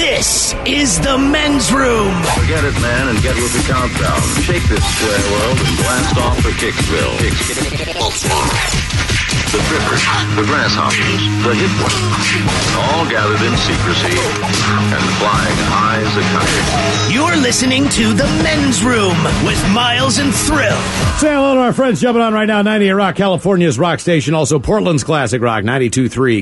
This is the men's room. Forget it, man, and get with the countdown. Shake this square world and blast off for Kicksville. The trippers, the grasshoppers, the hip ones, all gathered in secrecy and flying high as a kite. You're listening to the men's room with Miles and Thrill. Say hello to our friends jumping on right now. 98 Rock, California's rock station. Also Portland's classic rock, 92.3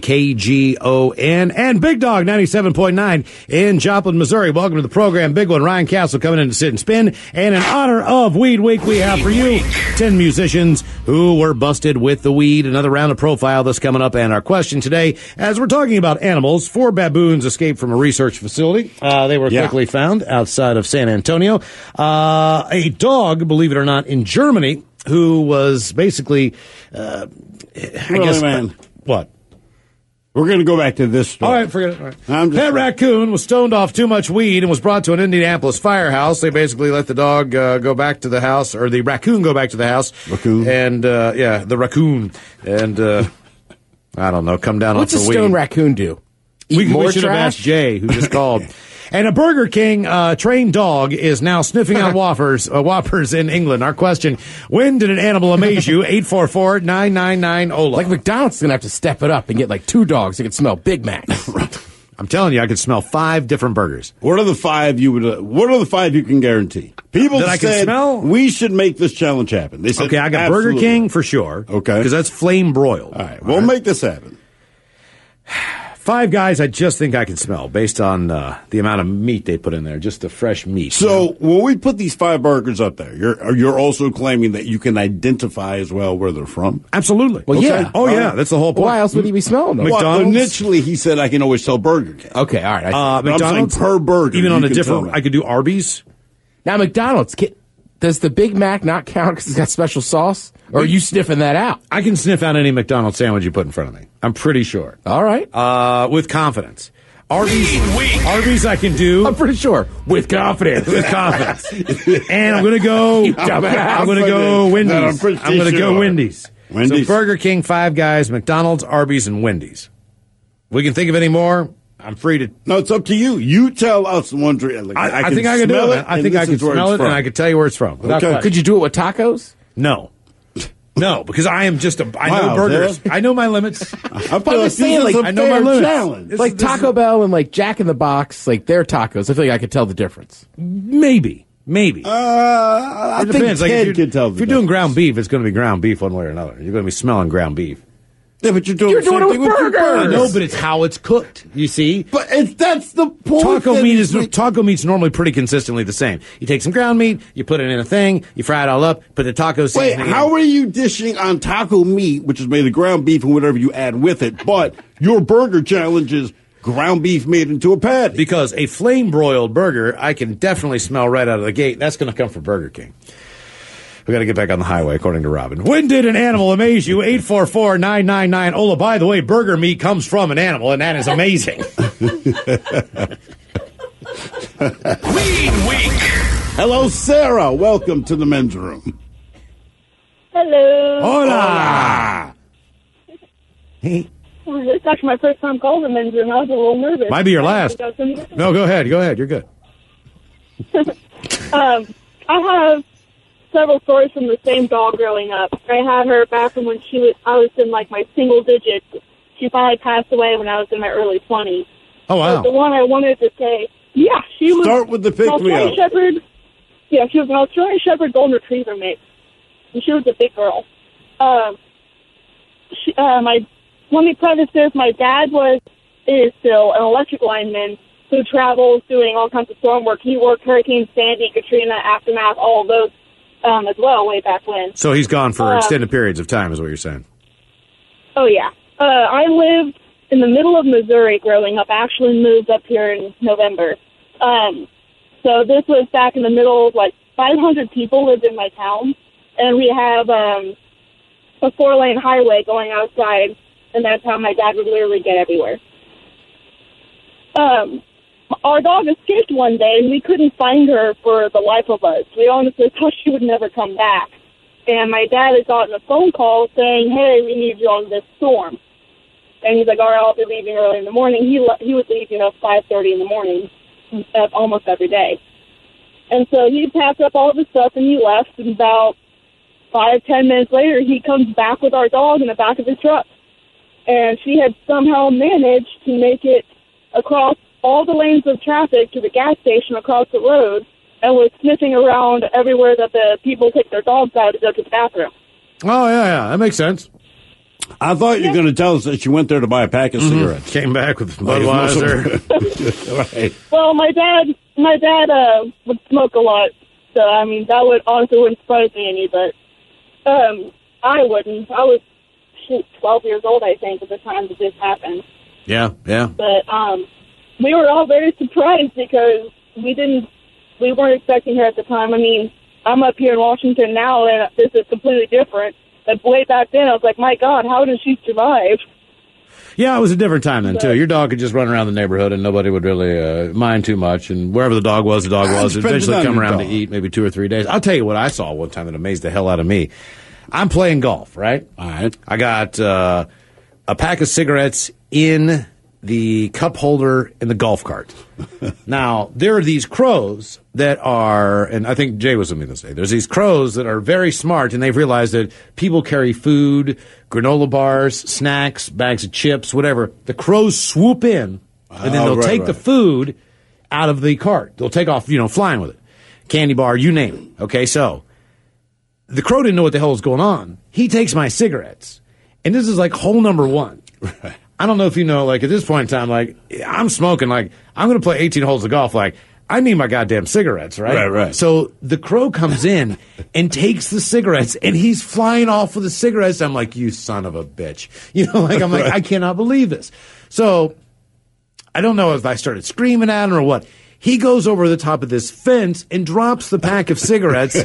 KGON. And Big Dog, 97.9 in Joplin, Missouri. Welcome to the program. Big one, Ryan Castle coming in to sit and spin. And in honor of Weed Week, we have for you 10 musicians who were busted with the weed. Another round of profile that's coming up. And our question today, as we're talking about animals, 4 baboons escaped from a research facility. They were quickly found outside of San Antonio. A dog, believe it or not, in Germany, who was basically, man. What? We're going to go back to this story. All right, forget it. All right. Pet raccoon was stoned off too much weed and was brought to an Indianapolis firehouse. They basically let the dog go back to the house, or the raccoon go back to the house. Raccoon. And, the raccoon. And, I don't know, come down What's off the weed. What's a stone raccoon do? We should have trash? asked Jay, who just called. And a Burger King trained dog is now sniffing out Whoppers in England. Our question, when did an animal amaze you? 844-999-OLA. Like McDonald's is going to have to step it up and get like 2 dogs that can smell Big Macs. I'm telling you, I could smell 5 different burgers. What are the 5 you would? What are the 5 you can guarantee? People that I can said smell? We should make this challenge happen. They said, Okay, I got absolutely. Burger King for sure. Okay. Because that's flame broiled. All right, we'll make this happen. 5 guys I just think I can smell based on the amount of meat they put in there, just the fresh meat. So when we put these 5 burgers up there, you're also claiming that you can identify as well where they're from? Absolutely. Well, yeah. Oh, yeah. That's the whole point. Why else would he be smelling them? McDonald's? Well, initially, he said I can always tell Burger King. Okay, all right. I'm McDonald's saying per burger. Even on you a can different, tell me. I could do Arby's. Now, McDonald's, does the Big Mac not count because it's got special sauce? Or are you sniffing that out? I can sniff out any McDonald's sandwich you put in front of me. I'm pretty sure. All right. With confidence. Arby's I can do. I'm pretty sure. With confidence. With confidence. And I'm going to go. I'm going to go Wendy's. No, I'm pretty I'm going to go sure. Wendy's. Wendy's. So Burger King, 5 guys, McDonald's, Arby's, and Wendy's. We can think of any more. I'm free to. No, it's up to you. You tell us one drink. Like, I think I can do it. I think I can smell it, and I can tell you where it's from. Okay. Could you do it with tacos? No. No, because I am just I know Wow, burgers. Dale. I know my limits. I feel I'm like just saying, this is like, a I know my fair limits. challenge. Like Taco Bell and like Jack in the Box, like their tacos. I feel like I could tell the difference. Maybe. I It think depends. Like, Ted if can tell. you're doing ground beef, it's going to be ground beef one way or another. You're going to be smelling ground beef. Yeah, but you're doing You're the same doing it thing with your burgers. I know, but it's how it's cooked. You see, But that's the point. taco meat's normally pretty consistently the same. You take some ground meat, you put it in a thing, you fry it all up, put the taco Wait, seasoning in. how are you dishing on taco meat, which is made of ground beef and whatever you add with it, but your burger challenge is ground beef made into a patty? Because a flame broiled burger, I can definitely smell right out of the gate. That's going to come from Burger King. We got to get back on the highway, according to Robin. When did an animal amaze you? 844-999-OLA. By the way, burger meat comes from an animal, and that is amazing. Weed Week. Hello, Sarah. Welcome to the men's room. Hello. Hola! Hey. It's actually my first time calling the men's room. I was a little nervous. Might be your last. No, go ahead. Go ahead. You're good. I have several stories from the same dog growing up. I had her back from when I was in like my single digits. She finally passed away when I was in my early 20s. Oh, wow. But the one I wanted to say, yeah, she was Start with the pick an Australian me up. Shepherd. Yeah, she was an Australian Shepherd Golden Retriever mix. And she was a big girl. Let me preface this. My dad is still an electric lineman who travels doing all kinds of storm work. He worked Hurricane Sandy, Katrina, Aftermath, all of those as well way back when. So he's gone for extended periods of time, is what you're saying. Oh, yeah. I lived in the middle of Missouri growing up. I actually moved up here in November. So this was back in the middle of, 500 people lived in my town. And we have a 4-lane highway going outside, and that's how my dad would literally get everywhere. Our dog escaped one day, and we couldn't find her for the life of us. We honestly thought she would never come back. And my dad had gotten a phone call saying, hey, we need you on this storm. And he's like, all right, I'll be leaving early in the morning. He would leave, 5:30 in the morning almost every day. And so he packed up all of his stuff and he left. And about 5-10 minutes later, he comes back with our dog in the back of his truck. And she had somehow managed to make it across all the lanes of traffic to the gas station across the road and was sniffing around everywhere that the people take their dogs out to go to the bathroom. Oh, yeah, that makes sense. I thought you were going to tell us that you went there to buy a pack of cigarettes. Came back with Budweiser. Right. Well, my dad would smoke a lot, so I mean that would honestly wouldn't surprise me any, but I wouldn't. I was 12 years old, I think, at the time that this happened. Yeah. But we were all very surprised because we weren't expecting her at the time. I mean, I'm up here in Washington now, and this is completely different. But way back then, I was like, my God, how did she survive? Yeah, it was a different time then, too. Your dog could just run around the neighborhood, and nobody would really mind too much. And wherever the dog was, It'd eventually come around to eat maybe 2 or 3 days. I'll tell you what I saw one time that amazed the hell out of me. I'm playing golf, right? All right. I got a pack of cigarettes in the cup holder in the golf cart. Now, there are these crows that are, and I think Jay was with me this day, there's these crows that are very smart, and they've realized that people carry food, granola bars, snacks, bags of chips, whatever. The crows swoop in, and then they'll take the food out of the cart. They'll take off, flying with it. Candy bar, you name it. Okay, so the crow didn't know what the hell was going on. He takes my cigarettes, and this is like hole number one. Right. I don't know if you know, like, at this point in time, like, I'm smoking, like, I'm going to play 18 holes of golf, like, I need my goddamn cigarettes, right? Right. So the crow comes in and takes the cigarettes, and he's flying off with the cigarettes. I'm like, you son of a bitch. I'm like, I cannot believe this. So I don't know if I started screaming at him or what. He goes over the top of this fence and drops the pack of cigarettes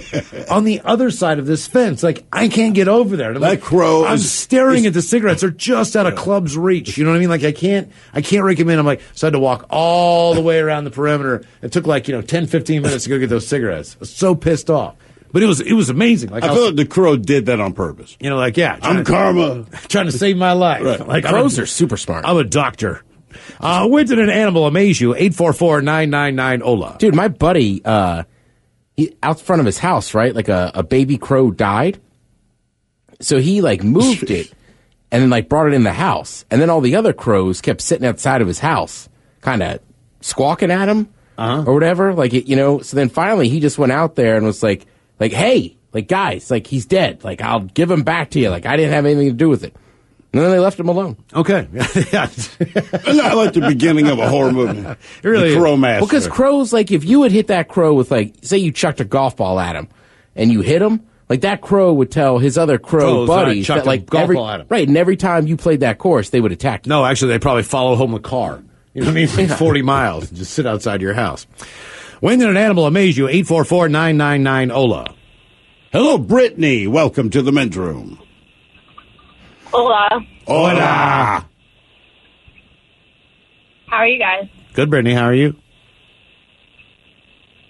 on the other side of this fence. Like, I can't get over there. And I'm staring at the cigarettes. They're just out of club's reach. You know what I mean? Like, I can't rake them in. I'm like, so I had to walk all the way around the perimeter. It took 10, 15 minutes to go get those cigarettes. I was so pissed off. But it was amazing. Like, I feel like the crow did that on purpose. I'm karma. Trying to save my life. Right. Like, Crows are super smart. I'm a doctor. When did an animal amaze you? 844-999-OLA. Dude, my buddy, he out front of his house, right? Like a baby crow died. So he moved it and then brought it in the house. And then all the other crows kept sitting outside of his house, kind of squawking at him or whatever. So then finally he just went out there and was like, hey, guys, guys, dead. I'll give him back to you. I didn't have anything to do with it. And then they left him alone. Okay. Yeah. I like the beginning of a horror movie. It really the Crow Master. Well, because crows, if you would hit that crow with, say you chucked a golf ball at him and you hit him, that crow would tell his other crow buddies that, golf ball at him. Right, and every time you played that course, they would attack you. No, actually, they probably follow home the car. You know what I mean? 40 miles and just sit outside your house. When did an animal amaze you? 844-999-OLA. Hello, Brittany. Welcome to the men's room. Hola. Hola. How are you guys? Good, Brittany. How are you?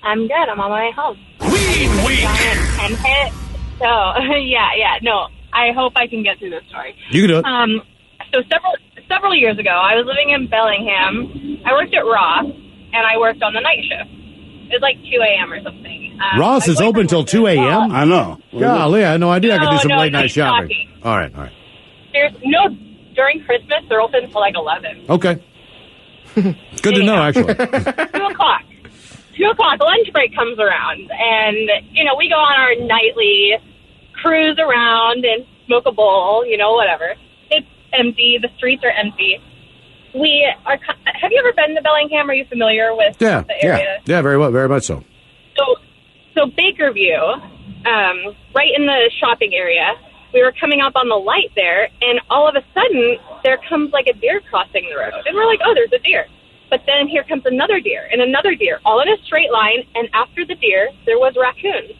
I'm good. I'm on my way home. Weed week. Giant hit. So, no. I hope I can get through this story. You can do it. So several years ago, I was living in Bellingham. I worked at Ross, and I worked on the night shift. It was 2 a.m. or something. Ross is open till 2 a.m.? I know. Golly, I had no idea I could do some late-night shopping. Shocking. All right. During Christmas, they're open until 11. Okay. Good to know, actually. 2 o'clock. 2 o'clock, lunch break comes around, and, we go on our nightly cruise around and smoke a bowl, whatever. It's empty. The streets are empty. Have you ever been to Bellingham? Are you familiar with the area? Yeah, very well, very much so. So Bakerview, right in the shopping area, we were coming up on the light there, and all of a sudden, there comes a deer crossing the road. And we're like, oh, there's a deer. But then here comes another deer and another deer, all in a straight line, and after the deer, there was raccoons,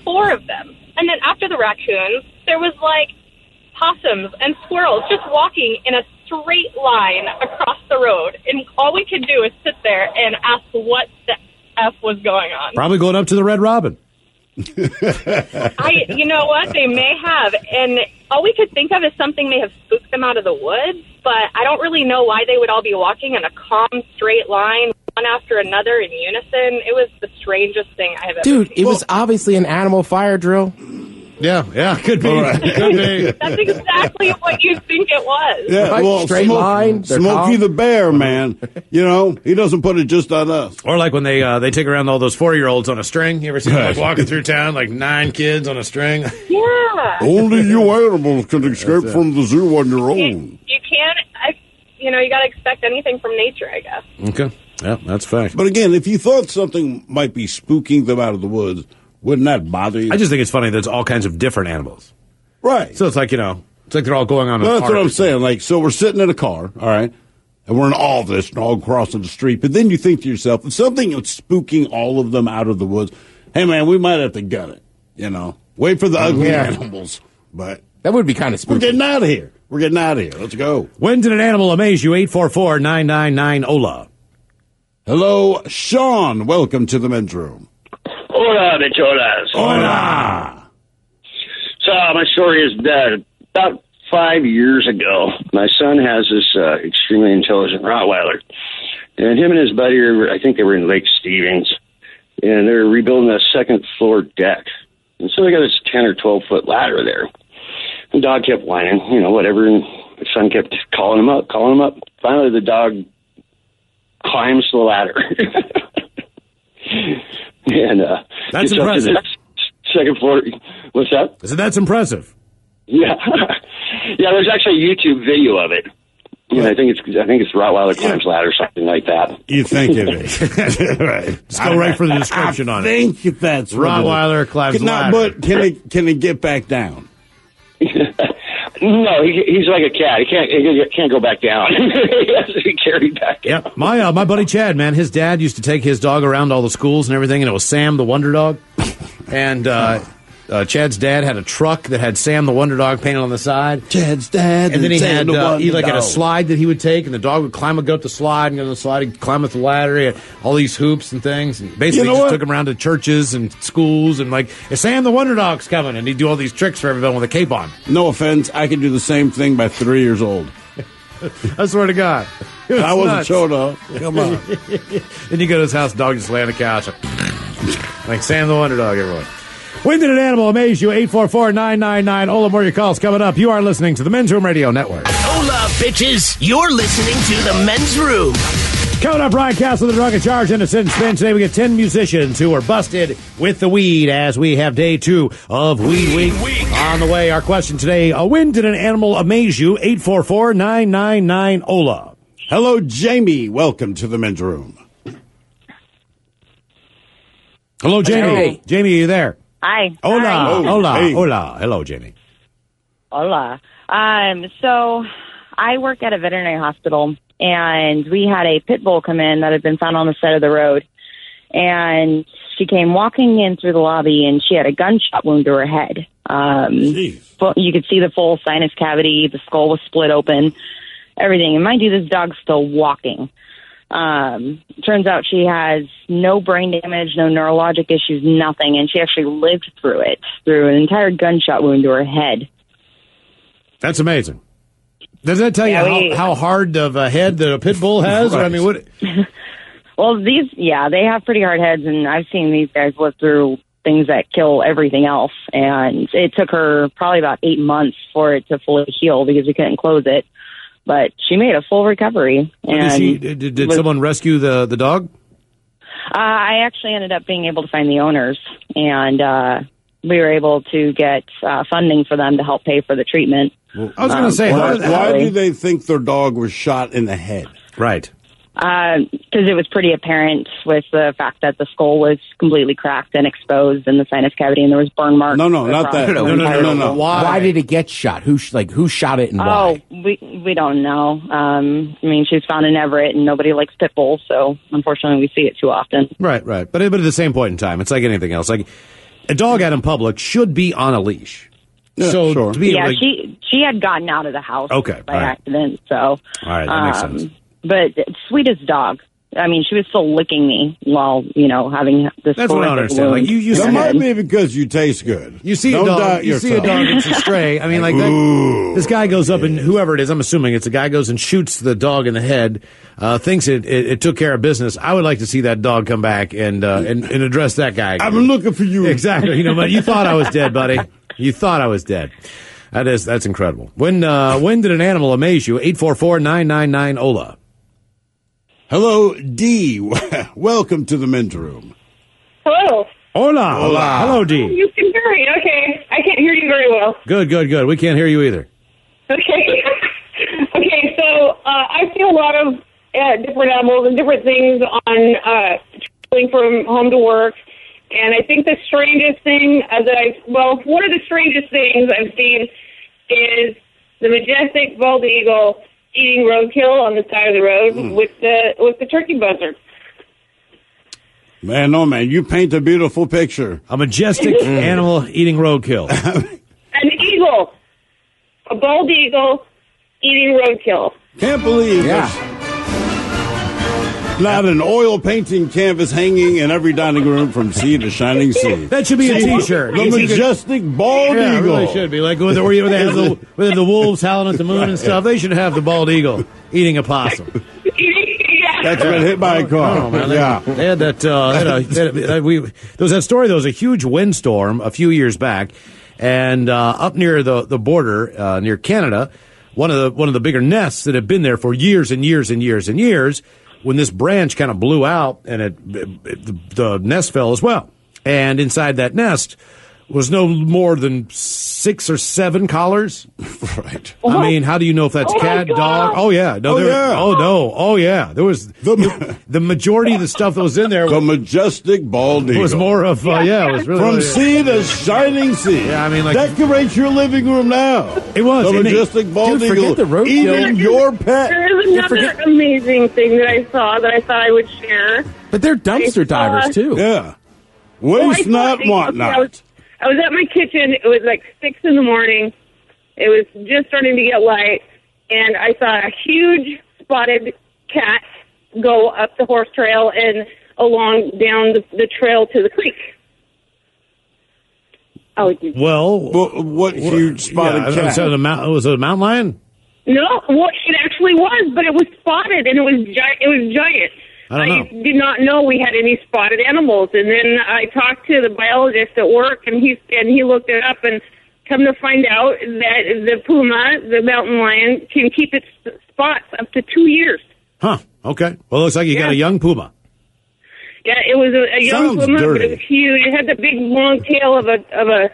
4 of them. And then after the raccoons, there was, possums and squirrels just walking in a straight line across the road. And all we could do is sit there and ask what the F was going on. Probably going up to the Red Robin. You know what? They may have. And all we could think of is something may have spooked them out of the woods. but I don't really know why they would all be walking in a calm, straight line, one after another in unison. It was the strangest thing I have ever seen. Dude, it was obviously an animal fire drill. Yeah, could be. Right. Could be. That's exactly what you think it was. Yeah, Right, well, straight line, they're Smokey calm. the Bear, man. You know, he doesn't put it just on us. Or like when they take around all those 4-year-olds on a string. You ever see them like walking through town, like 9 kids on a string? Yeah. Only you animals can escape from the zoo on your own. You can't, you got to expect anything from nature, I guess. Okay. Yeah, that's fact. But again, if you thought something might be spooking them out of the woods, wouldn't that bother you? I just think it's funny that it's all kinds of different animals. Right. So it's like, it's like they're all going on. Well, an that's what arc. I'm saying. Like, so we're sitting in a car, all right, and we're in all this, and all crossing the street. But then you think to yourself, if something is spooking all of them out of the woods, hey, man, we might have to gun it, Wait for the ugly animals. But That would be kind of spooky. we're getting out of here. Let's go. When did an animal amaze you? 844-999-OLA. Hello, Sean. Welcome to the men's room. Hola, bicholas. Hola. So my story is that about 5 years ago, my son has this extremely intelligent Rottweiler. And him and his buddy, I think they were in Lake Stevens, and they're rebuilding a second floor deck. And so they got this 10 or 12-foot ladder there. The dog kept whining, whatever, and my son kept calling him up. Finally, the dog climbs the ladder. And That's gets up to impressive. the second floor. What's that? I said, that's impressive. Yeah, yeah. There's actually a YouTube video of it. I think it's Rottweiler climbs ladder, something like that. You think it is. Right. Just go right for the description on it. I think that's what it is. Rottweiler climbs ladder. But can it get back down? No, he's like a cat. He can't go back down. He has to be carried back down. Yep. My buddy Chad, man, his dad used to take his dog around all the schools and everything, and it was Sam the Wonder Dog. And Chad's dad had a truck that had Sam the Wonder Dog painted on the side. Chad's dad. And then he Sam had the Wonder he had a Dog. slide that he would take, and the dog would go up the slide, and go to the slide, he'd climb up the ladder. He had all these hoops and things. And basically, You know just what? took him around to churches and schools, and like, is Sam the Wonder Dog's coming? And he'd do all these tricks for everyone with a cape on. No offense, I could do the same thing by 3 years old. I swear to God. It was I wasn't nuts. showing up. Come on. Then you go to his house, dog just lay on the couch. Like Sam the Wonder Dog, everyone. When did an animal amaze you? 844-999-OLA. More of your calls coming up. You are listening to the Men's Room Radio Network. Hola, bitches. You're listening to the men's room. Coming up, Brian Castle, the drunk in charge, and a sit and spin. Today we get 10 musicians who are busted with the weed as we have day 2 of Weed Week. On the way, our question today, when did an animal amaze you? 844-999-OLA. Hello, Jamie. Welcome to the men's room. Hello, Jamie. Hey. Jamie, are you there? Hi. Hola. Hi. Hola. Hey. Hola. Hello, Jamie. Hola. So I work at a veterinary hospital, and we had a pit bull come in that had been found on the side of the road. And she came walking in through the lobby, and she had a gunshot wound to her head. Jeez. You could see the full sinus cavity. The skull was split open, everything. And mind you, this dog's still walking. Turns out she has no brain damage, no neurologic issues, nothing. And she actually lived through it, through an entire gunshot wound to her head. That's amazing. Does that tell Yeah, you how hard of a head that a pit bull has? Or, I mean, what? Well, they have pretty hard heads, and I've seen these guys live through things that kill everything else. And it took her probably about 8 months for it to fully heal because we couldn't close it. But she made a full recovery. And Did someone rescue the dog? I actually ended up being able to find the owners, and we were able to get funding for them to help pay for the treatment. I was going to say, Why do they think their dog was shot in the head? right. Because it was pretty apparent with the fact that the skull was completely cracked and exposed in the sinus cavity, and there was burn marks. No, not across that. the No. entire skull. Why did it get shot? Who shot it and why? Oh, we don't know. I mean, she was found in Everett, and nobody likes pit bulls, so unfortunately we see it too often. Right. But at the same point in time, it's like anything else. Like, a dog out in public should be on a leash. Yeah, so sure. to be Yeah, like, she had gotten out of the house Okay, by all right. accident, so. all right, that makes sense. But sweetest dog. she was still licking me while, having this. That's what I horrific understand. wound. Like you That see, might be because you taste good. you see a Don't dog. doubt You see a yourself. dog that's a stray. I mean, like that, this guy goes up and whoever it is, I'm assuming it's a guy, goes and shoots the dog in the head. Thinks it took care of business. I would like to see that dog come back and address that guy. I've been looking for you. Exactly. But you thought I was dead, buddy. You thought I was dead. That's incredible. When did an animal amaze you? 844-999-OLA. Hello, D. Welcome to the men's room. Hello. Hola. Hola. Hello, D. You can hear me. Okay. I can't hear you very well. Good. We can't hear you either. Okay. Okay, so I see a lot of different animals and different things on traveling from home to work. And I think the strangest thing one of the strangest things I've seen is the majestic bald eagle eating roadkill on the side of the road with the turkey buzzard. Man, no, man, you paint a beautiful picture. A majestic animal eating roadkill. An eagle, a bald eagle eating roadkill. Can't believe there's not an oil painting canvas hanging in every dining room from sea to shining sea. That should be a T-shirt. The majestic bald Yeah, it eagle. really should be. Like where they have the wolves howling at the moon and stuff. They should have the bald eagle eating a possum. That's been hit by a car. Oh, man, yeah. They had that. There was that story. There was a huge windstorm a few years back, and up near the border near Canada, one of the bigger nests that had been there for years and years and years and years. When this branch kind of blew out and the nest fell as well, and inside that nest was no more than 6 or 7 collars. Right. I mean, how do you know if that's cat, dog? Oh yeah, no, there was the majority of the stuff that was in there. The majestic bald eagle. Was more of it was really From sea to shining sea. Yeah, I mean, like decorate your living room now. It was the majestic bald Dude, eagle. forget the roadkill. Even your pet. There is another amazing thing that I saw that I thought I would share. But they're dumpster divers too. Yeah. Waste not, want not. I was at my kitchen. It was like 6 in the morning. It was just starting to get light, and I saw a huge spotted cat go up the horse trail and along down the trail to the creek. What huge spotted cat? Was it a mountain lion? No, well, it actually was, but it was spotted, and it was giant. I don't know. did not know we had any spotted animals, and then I talked to the biologist at work, and he looked it up, and come to find out that the puma, the mountain lion, can keep its spots up to 2 years. Huh. Okay. Well, it looks like you got a young puma. Yeah, it was a young Sounds puma, dirty. but it was huge. It had the big long tail of a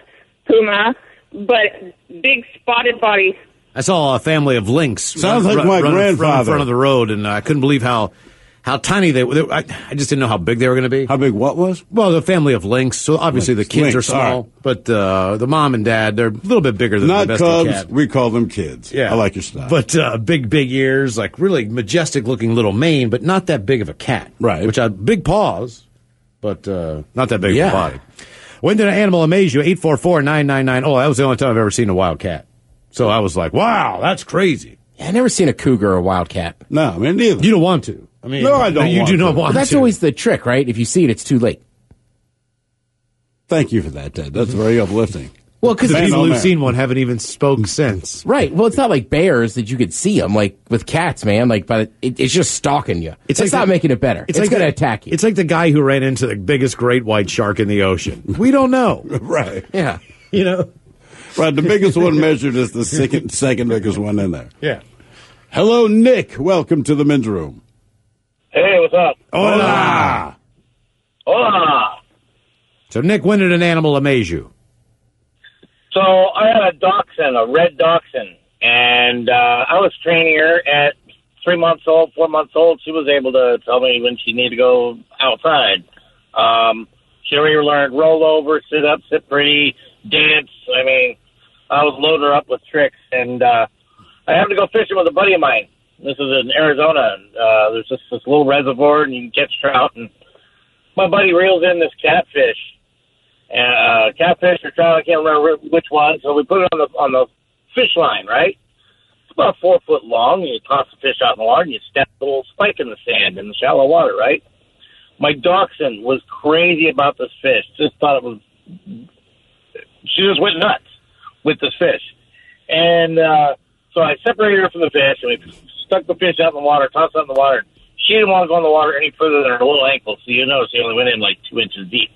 puma, but big spotted body. I saw a family of lynx. Sounds like my grandfather. in front of the road, and I couldn't believe how tiny they were. I just didn't know how big they were going to be. How big what was? Well, the family of lynx. So obviously the kids are Lynx, small, all right. but the mom and dad, they're a little bit bigger than Not the best cubs. cat. We call them kids. Yeah, I like your style. But big ears, like really majestic looking little mane, but not that big of a cat. Right. Which had big paws, but not that big Yeah. of a body. When did an animal amaze you? 844-999. Oh, that was the only time I've ever seen a wild cat. So I was like, wow, that's crazy. Yeah, I've never seen a cougar or a wildcat. no, I mean neither. You don't want to. I mean, No, I don't You want do not to. want But that's to. always the trick, right? If you see it, it's too late. Thank you for that, Ted. That's very uplifting. Well, because The Man, people oh, who've man. seen one haven't even spoke since. right. Well, it's not like bears that you could see them. Like with cats, man. Like, but it's just stalking you. It's like not the- making it better. It's like going to the- attack you. It's like the guy who ran into the biggest great white shark in the ocean. We don't know. Right. yeah. You know? Right. The biggest one measured is the second biggest one in there. Yeah. Hello, Nick. Welcome to the men's room. Hey, what's up? Hola. Hola. So, Nick, when did an animal amaze you? So I had a dachshund, a red dachshund, and I was training her at 3 months old, 4 months old. She was able to tell me when she needed to go outside. She already learned roll over, sit up, sit pretty, dance. I mean, I was loading her up with tricks, and I happened to go fishing with a buddy of mine. This is in Arizona. There's just this little reservoir, and you can catch trout. And my buddy reels in this catfish, catfish or trout. I can't remember which one. So we put it on the fish line, right? about 4 foot long. And you toss the fish out in the water, and you step a little spike in the sand in the shallow water, right? My dachshund was crazy about this fish. Just thought it was. She just went nuts with this fish, and so I separated her from the fish, and we stuck the fish out in the water, tossed it out in the water. She didn't want to go in the water any further than her little ankle, so you know she only went in like 2 inches deep.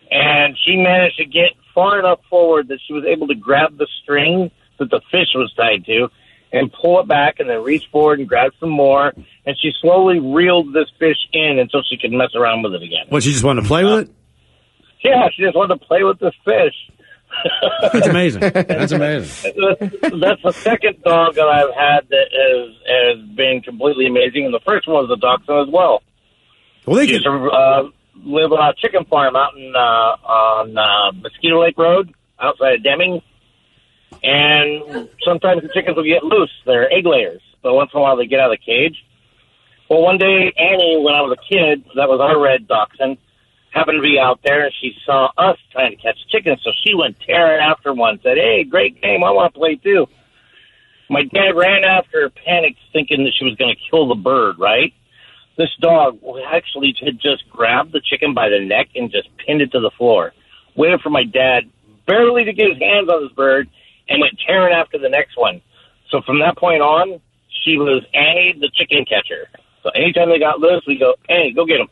And she managed to get far enough forward that she was able to grab the string that the fish was tied to and pull it back and then reach forward and grab some more. And she slowly reeled this fish in until she could mess around with it again. What, she just wanted to play with it? Yeah, she just wanted to play with this fish. That's amazing. That's amazing. That's the second dog that I've had that has been completely amazing. And the first one was a dachshund as well. Well, they She used to live on a chicken farm out in on Mosquito Lake Road outside of Deming. And sometimes the chickens will get loose. They're egg layers. So once in a while they get out of the cage. Well, one day, Annie, when I was a kid, that was our red dachshund, happened to be out there, and she saw us trying to catch chickens. So she went tearing after one, said, "Hey, great game. I want to play too." My dad ran after her, panicked, thinking that she was going to kill the bird, right? This dog actually had just grabbed the chicken by the neck and just pinned it to the floor. Waited for my dad barely to get his hands on this bird and went tearing after the next one. So from that point on, she was Annie the chicken catcher. So anytime they got loose, we go, "Annie, go get them."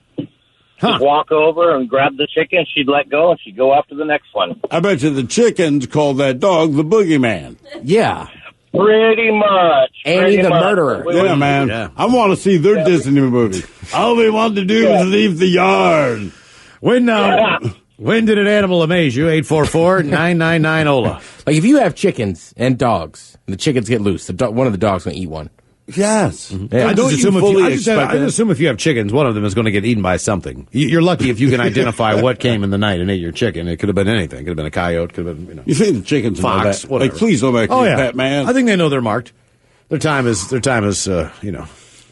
Just walk over and grab the chicken. She'd let go, and she'd go after the next one. I bet you the chickens called that dog the boogeyman. Yeah. Pretty much. Annie the murderer. Yeah, man. Yeah. I want to see their Disney movie. All we want to do is leave the yard. When did an animal amaze you? 844-999-OLA. Like, if you have chickens and dogs, and the chickens get loose, one of the dogs going to eat one. Yes. Yeah. I Don't just you assume fully I just expect that? assume if you have chickens, one of them is going to get eaten by something. You're lucky if you can identify what came in the night and ate your chicken. It could have been anything. It could have been a coyote. Could have been, You think the chickens Fox, know that? whatever. Like, please don't make Oh, me yeah. pet, man. I think they know they're marked. Their time is,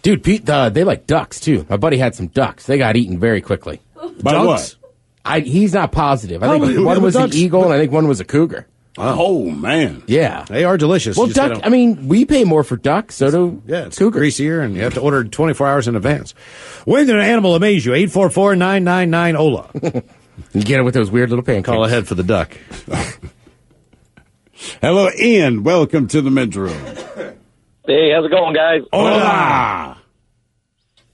Dude, Pete, they like ducks, too. My buddy had some ducks. They got eaten very quickly. By ducks? what? He's not positive. I Oh, think but one was ducks- an eagle, and I think one was a cougar. Oh, man. Yeah. They are delicious. Well, You just duck, gotta- I mean, we pay more for ducks, so do it's cougars. greasier, and you have to order 24 hours in advance. When did an animal amaze you? 844-999-OLA. You get it with those weird little pancakes. Call ahead for the duck. Hello, Ian. Welcome to the men's room. Hey, how's it going, guys? Hola.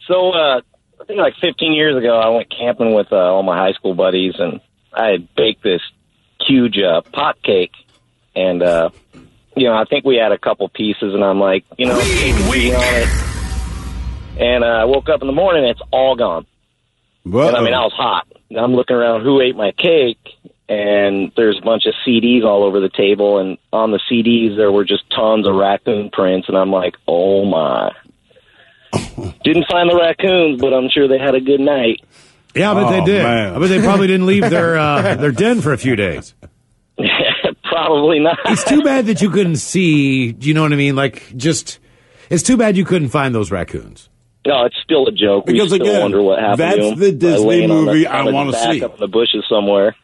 So, I think like 15 years ago, I went camping with all my high school buddies, and I had baked this huge pot cake. And, I think we had a couple pieces, and I'm like, on it. And I woke up in the morning, and it's all gone. Whoa. And, I was hot. And I'm looking around who ate my cake, and there's a bunch of CDs all over the table, and on the CDs there were just tons of raccoon prints, and I'm like, oh my. Didn't find the raccoons, but I'm sure they had a good night. Yeah, I bet they did. Man. I bet they probably didn't leave their den for a few days. Probably not. It's too bad that you couldn't see, do you know what I mean? It's too bad you couldn't find those raccoons. No, it's still a joke. Because, we still again, wonder what happened that's to him. the Disney Laying on movie on I his wanna back see. up in the bushes somewhere.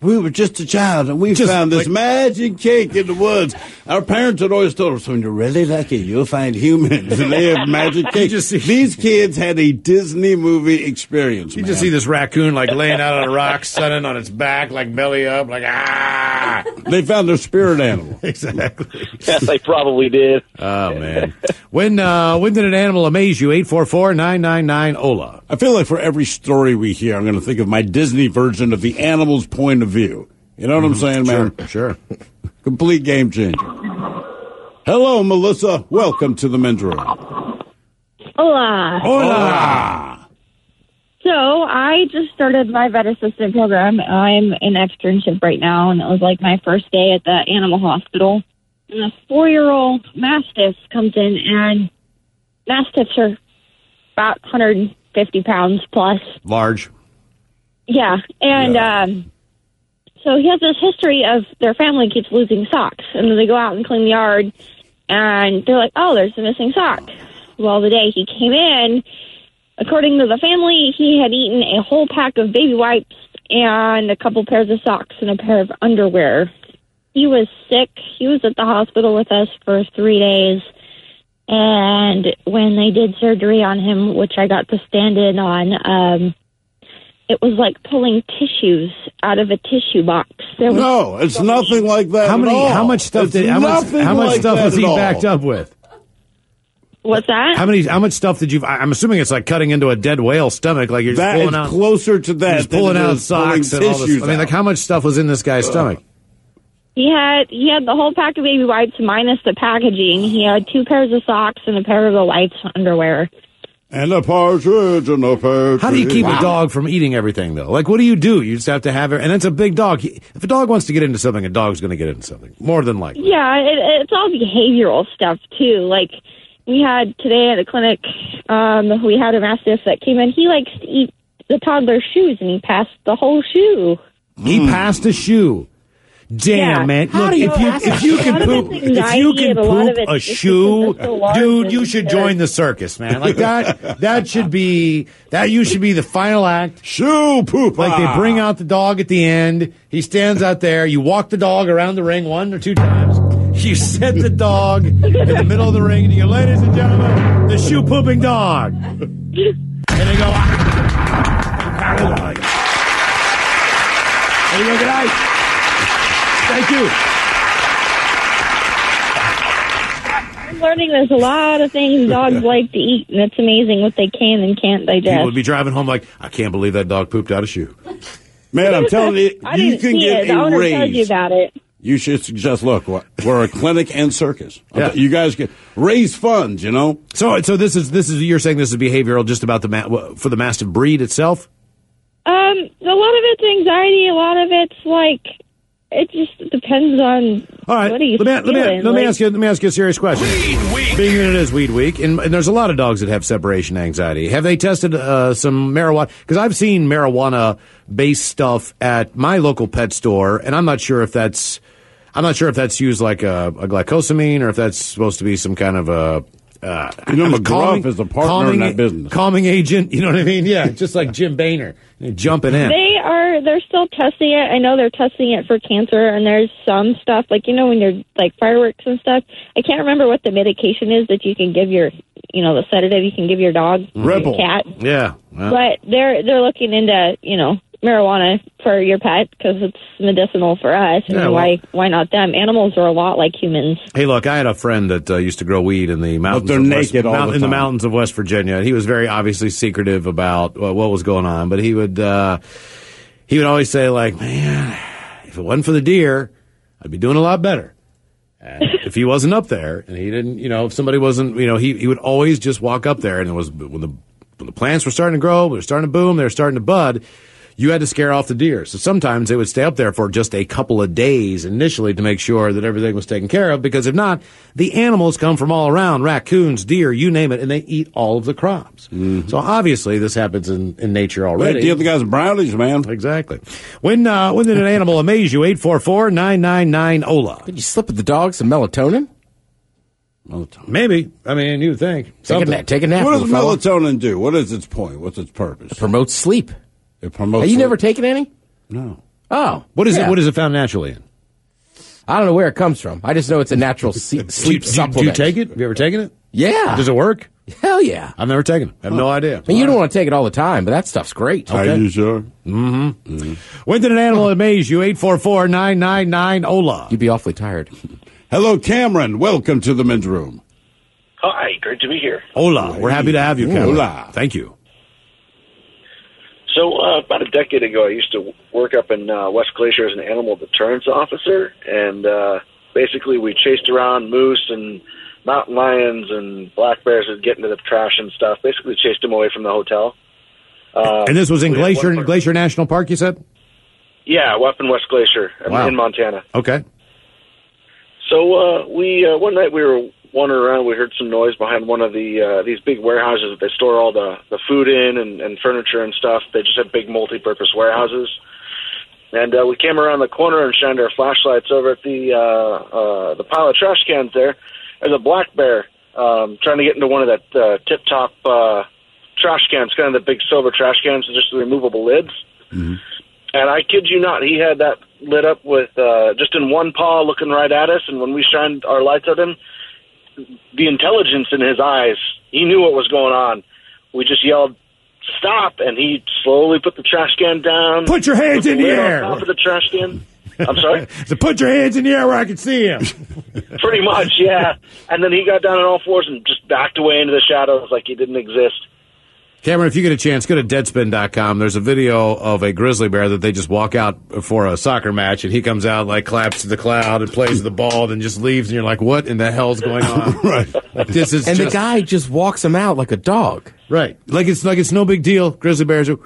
We were just a child, and we found this magic cake in the woods. Our parents had always told us, when you're really lucky, you'll find humans, and they have magic cake. These kids had a Disney movie experience, You man. just see this raccoon laying out on a rock, sunning on its back, belly up, They found their spirit animal. Exactly. Yeah, they probably did. Oh, man. When did an animal amaze you? 844-999-OLA. I feel like for every story we hear, I'm going to think of my Disney version of the animal's point of view. You know what I'm saying, man? Sure. Complete game changer. Hello, Melissa. Welcome to the men's room. Hola. Hola. So I just started my vet assistant program. I'm in externship right now, and it was like my first day at the animal hospital. And a 4-year-old Mastiff comes in, and Mastiffs are about 150 pounds plus. Large. Yeah, and so he has this history of their family keeps losing socks, and then they go out and clean the yard, and they're like, oh, there's a missing sock. Well, the day he came in, according to the family, he had eaten a whole pack of baby wipes and a couple pairs of socks and a pair of underwear. he was sick. He was at the hospital with us for 3 days. And when they did surgery on him, which I got to stand in on, it was like pulling tissues out of a tissue box. No, it's nothing like that. How much stuff was he backed up with? What's that? How much stuff did you? I'm assuming it's like cutting into a dead whale's stomach, like you're just pulling out. Closer to that. Just pulling out socks and all this. I mean, like how much stuff was in this guy's stomach? He had the whole pack of baby wipes minus the packaging. He had 2 pairs of socks and a pair of the wife's underwear. And a partridge and a partridge. How do you keep a dog from eating everything, though? Like, what do? You just have to have it. And it's a big dog. If a dog wants to get into something, a dog's going to get into something. More than likely. Yeah, it's all behavioral stuff, too. Like, we had today at a clinic, we had a Mastiff that came in. He likes to eat the toddler's shoes, and he passed the whole shoe. He passed a shoe. Damn, man! Look, if you can poop a shoe, dude, you should join the circus, man. Like that should be the final act. Shoe poop. Like they bring out the dog at the end. He stands out there. You walk the dog around the ring 1 or 2 times. You set the dog in the middle of the ring, and you go, ladies and gentlemen, the shoe pooping dog. And they go, and you go, good night. Thank you. I'm learning there's a lot of things dogs like to eat, and it's amazing what they can and can't digest. People would be driving home like, I can't believe that dog pooped out a shoe. Man, I'm telling you, you can get the owner a tells you raise. about it. You should suggest, look, we're a clinic and circus. Yeah. You guys can raise funds, you know? So this is you're saying this is behavioral just about for the Mastiff breed itself? A lot of it's anxiety. A lot of it's like, it just depends on what are you feeling. Let me ask you a serious question. Being that it is Weed Week, and there's a lot of dogs that have separation anxiety. Have they tested some marijuana? Because I've seen marijuana-based stuff at my local pet store, and I'm not sure if that's used like a glycosamine or if that's supposed to be some kind of a McGruff is a partner in that business. Calming agent, you know what I mean? Yeah, just like Jim Boehner jumping in. They're still testing it. I know they're testing it for cancer, and there's some stuff, like, when you're, like, fireworks and stuff. I can't remember what the medication is that you can give your, the sedative you can give your dog, Rebel. your cat. Yeah. Well. But they're looking into, marijuana for your pet because it's medicinal for us. And why not them? Animals are a lot like humans. Hey, look, I had a friend that used to grow weed in the mountains. But they're naked all the time. In the mountains of West Virginia. And he was very obviously secretive about what was going on. But he would always say, like, man, if it wasn't for the deer, I'd be doing a lot better. And if he wasn't up there, and he didn't, if somebody wasn't, he would always just walk up there. And it was when the plants were starting to grow, they were starting to boom, they were starting to bud. You had to scare off the deer. So sometimes they would stay up there for just a couple of days initially to make sure that everything was taken care of, because if not, the animals come from all around, raccoons, deer, you name it, and they eat all of the crops. Mm-hmm. So obviously this happens in nature already. Right, give the guys brownies, man. Exactly. When did an animal amaze you? 844-999-OLA. Did you slip with the dog some melatonin? Maybe. I mean, you would think. Take a nap. What does melatonin do? What is its point? What's its purpose? It promotes sleep. It promotes Have you sleep. never taken any? No. Oh. What is it? What is it found naturally in? I don't know where it comes from. I just know it's a natural sleep supplement. Do you take it? Have you ever taken it? Yeah. Does it work? Hell yeah. I've never taken it. I have no idea. I mean, you don't want to take it all the time, but that stuff's great. Okay. Are you sure? Mm-hmm. When did an animal amaze you? 844-999-OLA. You'd be awfully tired. Hello, Cameron. Welcome to the men's room. Hi, great to be here. Hola. We're happy to have you, Cameron. Hola. Thank you. So about a decade ago, I used to work up in West Glacier as an animal deterrence officer, and basically we chased around moose and mountain lions and black bears that get into the trash and stuff. Basically chased them away from the hotel. And this was in Glacier National Park, you said? Yeah, up in West Glacier in Montana. Okay. So we one night we were wandering around, we heard some noise behind one of these big warehouses that they store all the food in and furniture and stuff. They just have big multi-purpose warehouses. And we came around the corner and shined our flashlights over at the pile of trash cans there. There's a black bear trying to get into one of that tip-top trash cans, kind of the big silver trash cans with just the removable lids. Mm-hmm. And I kid you not, he had that lit up with just in one paw looking right at us, and when we shined our lights at him, the intelligence in his eyes, he knew what was going on. We just yelled, "Stop!" and he slowly put the trash can down. Put your hands in the air. On top of the trash can. I'm sorry? So put your hands in the air where I can see him. Pretty much, yeah. And then he got down on all fours and just backed away into the shadows like he didn't exist. Cameron, if you get a chance, go to Deadspin.com. There's a video of a grizzly bear that they just walk out for a soccer match, and he comes out, like, claps to the cloud and plays the ball, then just leaves, and you're like, what in the hell's going on? Right. Like, this is And just... the guy just walks him out like a dog. Right. Like it's no big deal. Grizzly bears are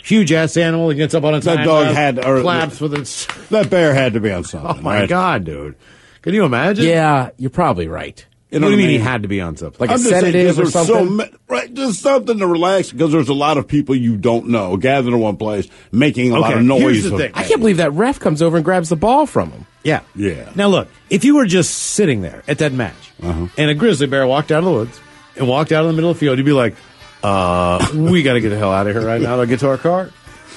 huge-ass animal. He gets up on its That hind dog legs, had... Or, claps with its... That bear had to be on something. Oh, my right? God, dude. Can you imagine? Yeah, you're probably right. You know what do you mean he had to be on something? Like I'm a just saying, sedative or 'cause there's something? right, just something to relax, because there's a lot of people you don't know gathered in one place making a lot of noise. Here's the thing. I can't believe that ref comes over and grabs the ball from him. Yeah. Yeah. Now, look, if you were just sitting there at that match, and a grizzly bear walked out of the woods and walked out in the middle of the field, you'd be like, we got to get the hell out of here right now to get to our car.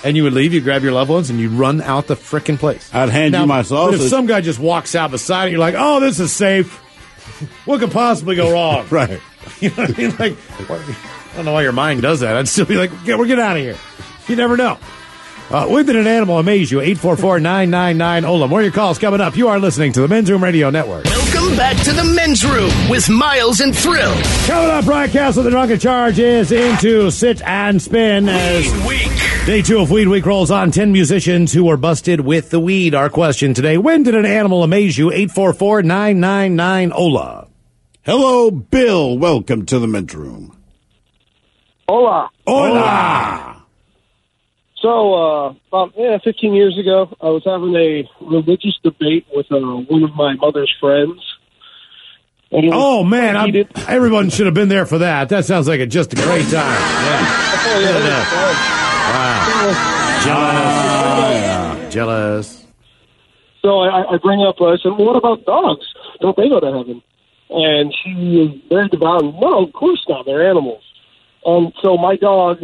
And you would leave, you'd grab your loved ones, and you'd run out the frickin' place. I'd hand you my sausage. But if some guy just walks out beside it, you're like, oh, this is safe. What could possibly go wrong? Right. You know what I mean? Like, I don't know why your mind does that. I'd still be like, we're get out of here. You never know. When did an animal amaze you? 844-999-OLA. More of your calls coming up. You are listening to the Men's Room Radio Network. Welcome back to the Men's Room with Miles and Thrill. Coming up, Brian Castle, the Drunken Charge is into Sit and Spin as Day 2 of Weed Week rolls on. 10 musicians who were busted with the weed. Our question today, when did an animal amaze you? 844-999-OLA. Hello, Bill. Welcome to the Men's Room. Hola. Hola. So, about 15 years ago, I was having a religious debate with one of my mother's friends. And Oh, man, everyone should have been there for that. That sounds like just a great time. Yeah. Wow. Jealous. So I bring up, I said, well, what about dogs? Don't they go to heaven? And she was very devout. No, of course not. They're animals. And so my dog,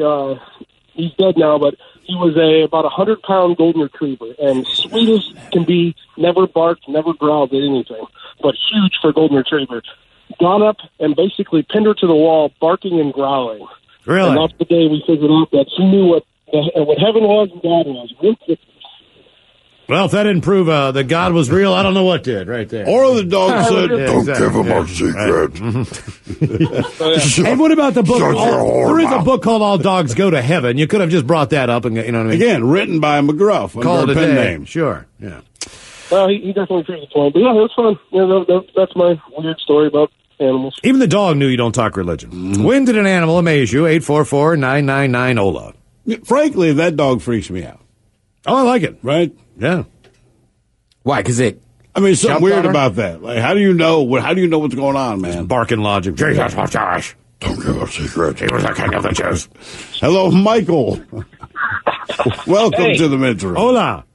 he's dead now, but he was about 100-pound golden retriever, and sweet as can be, never barked, never growled at anything, but huge for a golden retriever. Got up and basically pinned her to the wall, barking and growling. Really? And that's the day we figured out that she knew what heaven was and God was. Real quick. Well, if that didn't prove that God was real, I don't know what did right there. Or the dog said, don't give him our secret. And what about the book? There is a book called All Dogs Go to Heaven. You could have just brought that up, and you know what I mean? Again, written by McGruff. Called under a pen day. name. Sure, yeah. Well, he definitely proved the point. But yeah, it was fun. That's my weird story about animals. Even the dog knew you don't talk religion. When did an animal amaze you? 844-999-OLA. Frankly, that dog freaks me out. Oh, I like it. Right? Yeah. Why? Because it... I mean, something jumped weird on her? about that. Like, how do you know? How do you know what's going on, man? Barking logic. Jesus, oh, Josh. Don't give a secret. He was the king of the Jews. Hello, Michael. Welcome to the Men's Room. Hola.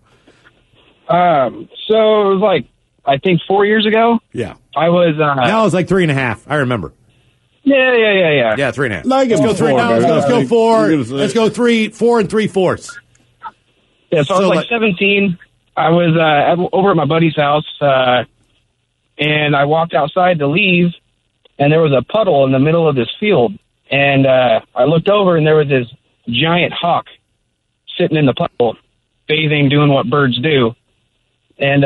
So it was like, I think 4 years ago. Yeah. I was, That was like 3.5. I remember. Yeah. Yeah, 3.5. Like Let's go 3. four, No, man. let's go 4. You're gonna say- Let's go 3, 4 3/4. Yeah, so I was like 17. I was over at my buddy's house, and I walked outside to leave, and there was a puddle in the middle of this field. And I looked over, and there was this giant hawk sitting in the puddle, bathing, doing what birds do. And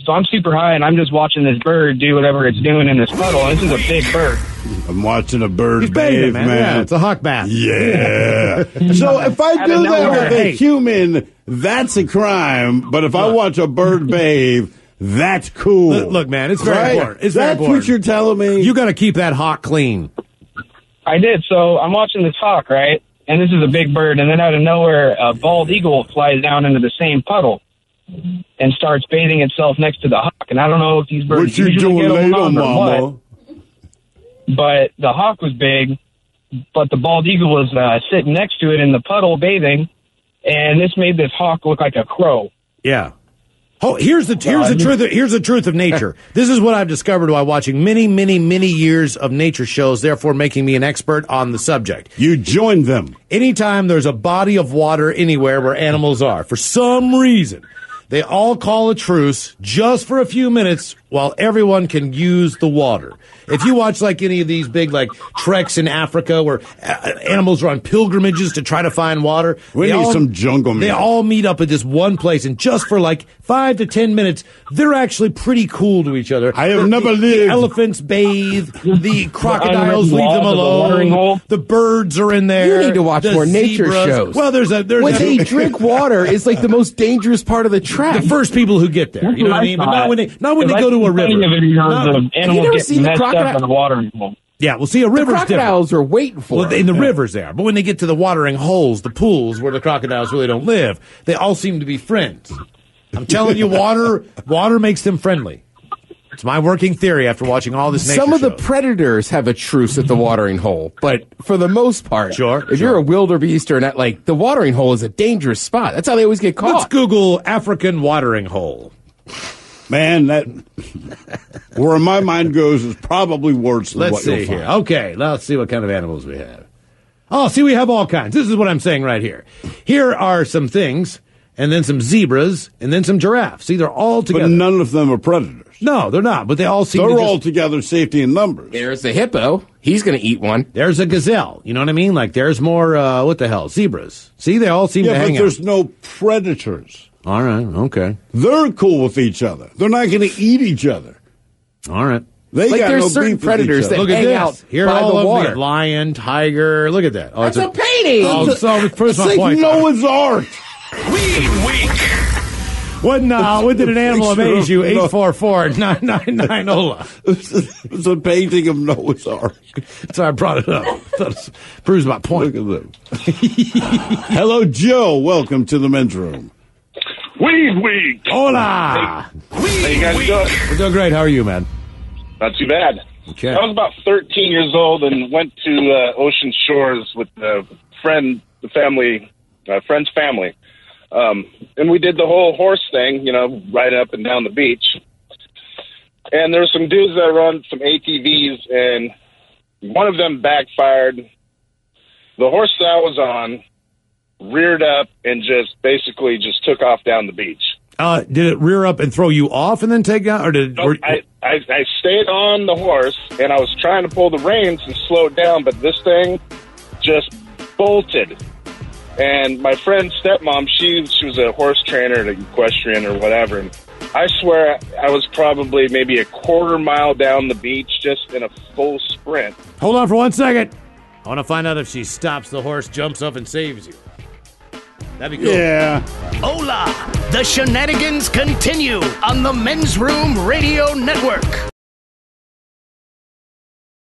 so I'm super high, and I'm just watching this bird do whatever it's doing in this puddle. This is a big bird. I'm watching a bird He's bathe, bathing, man. Yeah, it's a hawk bath. Yeah. So if I do that with a human, that's a crime. But if I watch a bird bathe, that's cool. Look, man, it's very important. It's very That's important. what you're telling me? You got to keep that hawk clean. I did. So I'm watching this hawk, right? And this is a big bird. And then out of nowhere, a bald eagle flies down into the same puddle and starts bathing itself next to the hawk. And I don't know if these birds What you usually doing get later, along or mama? what. But the hawk was big, but the bald eagle was sitting next to it in the puddle bathing. And this made this hawk look like a crow. Yeah. Oh, here's the truth of nature. This is what I've discovered while watching many years of nature shows, therefore making me an expert on the subject. You joined them. Anytime there's a body of water anywhere where animals are, for some reason, They all call a truce just for a few minutes while everyone can use the water. If you watch like any of these big like treks in Africa where animals are on pilgrimages to try to find water, we need some jungle meat. They all meet up at this one place, and just for like 5 to 10 minutes, they're actually pretty cool to each other. I have never lived. The elephants bathe. The crocodiles leave them alone. The birds are in there. You need to watch more nature shows. Well, when they drink water, it's like the most dangerous part of the trek. The first people who get there, you know what I mean? But not when they go to a river. Animals getting messed up in the watering hole. Yeah, well, see, a river's different. The crocodiles are waiting for in the rivers there. But when they get to the watering holes, the pools where the crocodiles really don't live, they all seem to be friends. I'm telling you, water makes them friendly. It's my working theory after watching all this nature Some of the shows. predators have a truce at the watering hole, but for the most part, if you're a wildebeest or not, like the watering hole is a dangerous spot. That's how they always get caught. Let's Google African watering hole. Man, that where my mind goes is probably worse than Let's what see you'll find. here. Okay, let's see what kind of animals we have. Oh, see, we have all kinds. This is what I'm saying right here. Here are some things, and then some zebras, and then some giraffes. See, they're all together. But none of them are predators. No, they're not, but they all seem They're to all together, safety in numbers. There's the hippo. He's going to eat one. There's a gazelle. You know what I mean? Like, there's more, what the hell, zebras. See, they all seem to hang out. Yeah, but there's no predators. All right, okay. They're cool with each other. They're not going to eat each other. All right. They like got there's no certain beef predators with each that other. Look at hang this. out Here by all the of water. them. Lion, tiger. Look at that. Oh, That's a painting. Proves It's my like point. Noah's Ark. Weed Week. When did an animal amaze you? 844-999-OLA. It's a painting of Noah's Ark. That's why I brought it up. Proves my point. Look at them. Hello, Joe. Welcome to the men's room. Weed Week. Hola. How you guys doing? We're doing great. How are you, man? Not too bad. Okay. I was about 13 years old and went to Ocean Shores with a friend's family. And we did the whole horse thing, riding up and down the beach. And there were some dudes that run some ATVs, and one of them backfired. The horse that I was on reared up and just took off down the beach. Did it rear up and throw you off and then take out? Or did I stayed on the horse, and I was trying to pull the reins and slow it down, but this thing just bolted. And my friend's stepmom, she was a horse trainer at equestrian or whatever, and I swear I was probably maybe a quarter mile down the beach just in a full sprint. Hold on for 1 second. I want to find out if she stops the horse, jumps up, and saves you. That'd be cool. Yeah. Hola! The shenanigans continue on the Men's Room Radio Network.